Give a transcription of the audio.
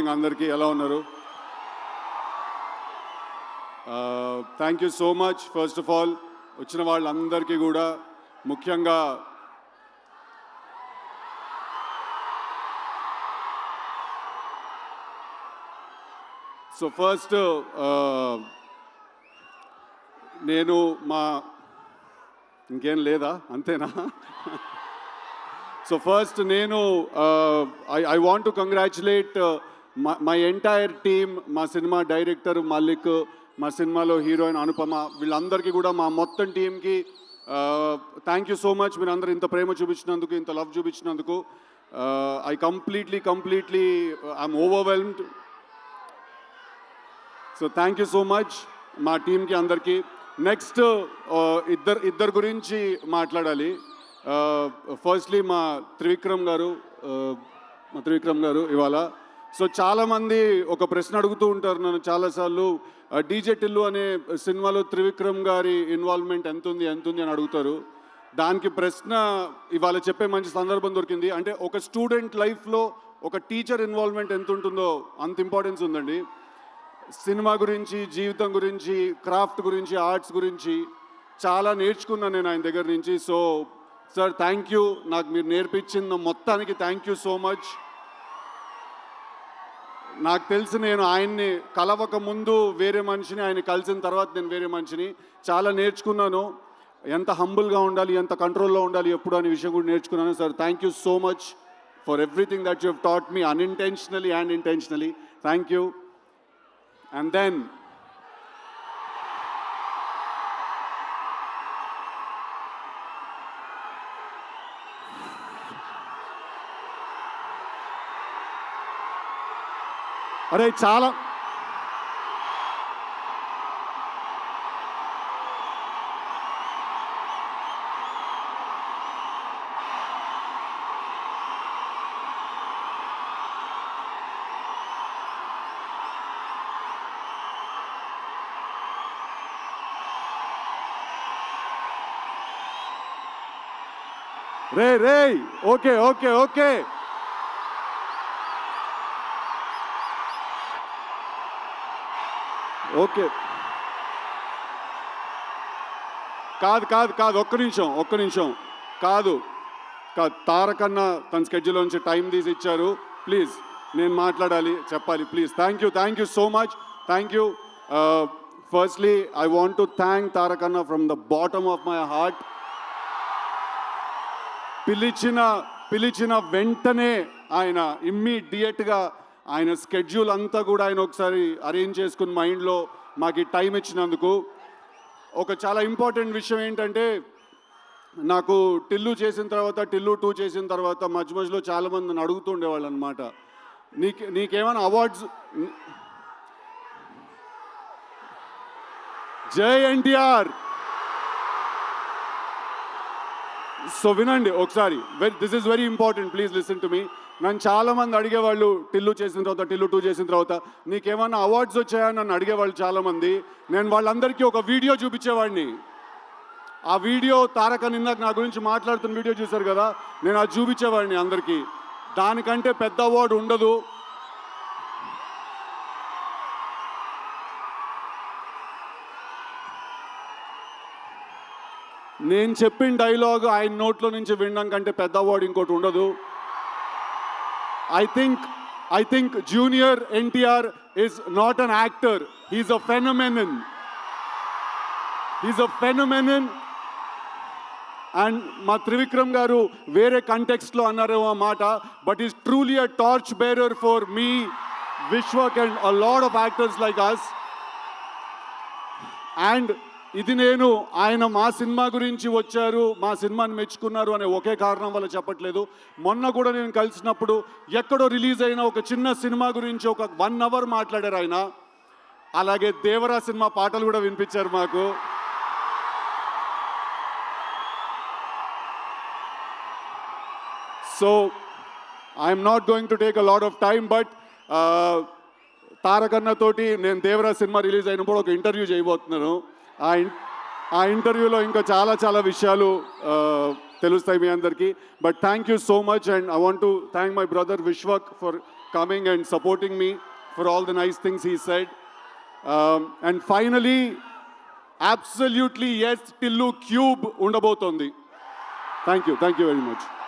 Morning అందరికీ ఎలా ఉన్నారు? Thank you so much. First of all వచ్చిన వాళ్ళందరికీ కూడా ముఖ్యంగా సో ఫస్ట్ నేను ఇంకేం లేదా అంతేనా? సో ఫస్ట్ నేను I want to congratulate my entire team, మా సినిమా డైరెక్టర్ మల్లిక్, మా సినిమాలో హీరోయిన్ అనుపమ, వీళ్ళందరికీ కూడా మా మొత్తం టీంకి థ్యాంక్ యూ సో మచ్. మీరు అందరూ ఇంత ప్రేమ చూపించినందుకు, ఇంత లవ్ చూపించినందుకు I completely I'm overwhelmed. So thank you so much మా టీంకి అందరికీ. నెక్స్ట్ ఇద్దరు గురించి మాట్లాడాలి. ఫస్ట్లీ మా త్రివిక్రమ్ గారు ఇవాళ. సో చాలామంది ఒక ప్రశ్న అడుగుతూ ఉంటారు నన్ను చాలాసార్లు, డీజే టిల్లు అనే సినిమాలో త్రివిక్రమ్ గారి ఇన్వాల్వ్మెంట్ ఎంత ఉంది అని అడుగుతారు. దానికి ప్రశ్న ఇవాళ చెప్పే మంచి సందర్భం దొరికింది. అంటే ఒక స్టూడెంట్ లైఫ్లో ఒక టీచర్ ఇన్వాల్వ్మెంట్ ఎంత ఉంటుందో అంత ఇంపార్టెన్స్ ఉందండి. సినిమా గురించి, జీవితం గురించి, క్రాఫ్ట్ గురించి, ఆర్ట్స్ గురించి చాలా నేర్చుకున్నాను నేను ఆయన దగ్గర నుంచి. సో సార్ థ్యాంక్ యూ, నాకు మీరు నేర్పించిన మొత్తానికి థ్యాంక్ యూ సో మచ్. నాకు తెలిసి నేను ఆయన్ని కలవక ముందు వేరే మనిషిని, ఆయన కలిసిన తర్వాత నేను వేరే మనిషిని. చాలా నేర్చుకున్నాను, ఎంత హంబుల్గా ఉండాలి, ఎంత కంట్రోల్లో ఉండాలి ఎప్పుడు అనే విషయం కూడా నేర్చుకున్నాను. Sir thank you so much for everything that you have taught me, unintentionally and intentionally. Thank you. And then అరే చాలా రే ఓకే కాదు ఒక్క నిమిషం కాదు తారకన్న తన స్కెడ్యూల్ నుంచి టైం తీసి ఇచ్చారు. ప్లీజ్ నేను మాట్లాడాలి, చెప్పాలి, please. Thank you so much. Thank you. Firstly I want to Tarakanna from the bottom of my heart. పిలిచిన వెంటనే ఆయన ఇమ్మీడియట్గా ఆయన స్కెడ్యూల్ అంతా కూడా ఆయన ఒకసారి అరేంజ్ చేసుకుని మైండ్లో మాకు టైం ఇచ్చినందుకు. ఒక చాలా ఇంపార్టెంట్ విషయం ఏంటంటే, నాకు టిల్లు 2 చేసిన తర్వాత మధ్యలో చాలామంది నన్ను అడుగుతూ ఉండేవాళ్ళు అనమాట, నీకేమైనా అవార్డ్స్. జై ఎన్టీఆర్. సో వినండి ఒకసారి, this is very important, please listen to me. నన్ను చాలామంది అడిగేవాళ్ళు టిల్లు 2 చేసిన తర్వాత నీకేమన్నా అవార్డ్స్ వచ్చాయని నన్ను అడిగేవాళ్ళు చాలామంది. నేను వాళ్ళందరికీ ఒక వీడియో చూపించేవాడిని. ఆ వీడియో తారక ఇందాక నా గురించి మాట్లాడుతున్న వీడియో చూశారు కదా, నేను అది చూపించేవాడిని అందరికీ. దానికంటే పెద్ద అవార్డు ఉండదు. నేను చెప్పిన డైలాగ్ ఆయన నోట్లో నుంచి వినడం కంటే పెద్ద అవార్డు ఇంకోటి ఉండదు. I think Junior NTR is not an actor. He's a phenomenon. And మా త్రివిక్రమ్ గారు వేరే కంటెక్స్ట్లో అన్నారేమో ఆ మాట, but is truly a torch bearer for me, Vishwak and a lot of actors like us. And ఇది నేను ఆయన మా సినిమా గురించి వచ్చారు, మా సినిమాని మెచ్చుకున్నారు అనే ఒకే కారణం వల్ల చెప్పట్లేదు. మొన్న కూడా నేను కలిసినప్పుడు ఎక్కడో రిలీజ్ అయిన ఒక చిన్న సినిమా గురించి ఒక 1 hour మాట్లాడారు ఆయన. అలాగే దేవరా సినిమా పాటలు కూడా వినిపించారు మాకు. So I'm not going to take a lot of time, but Tarakanna తోటి నేను దేవరా సినిమా రిలీజ్ అయినప్పుడు ఒక ఇంటర్వ్యూ చేయబోతున్నాను. ఆ ఇంటర్వ్యూలో ఇంకా చాలా విషయాలు తెలుస్తాయి మీ అందరికీ. But thank you so much, and I want to thank my brother Vishwak for coming and supporting me, for all the nice things he said. And finally, absolutely yes, Tillu Cube undabotundi. Thank you very much.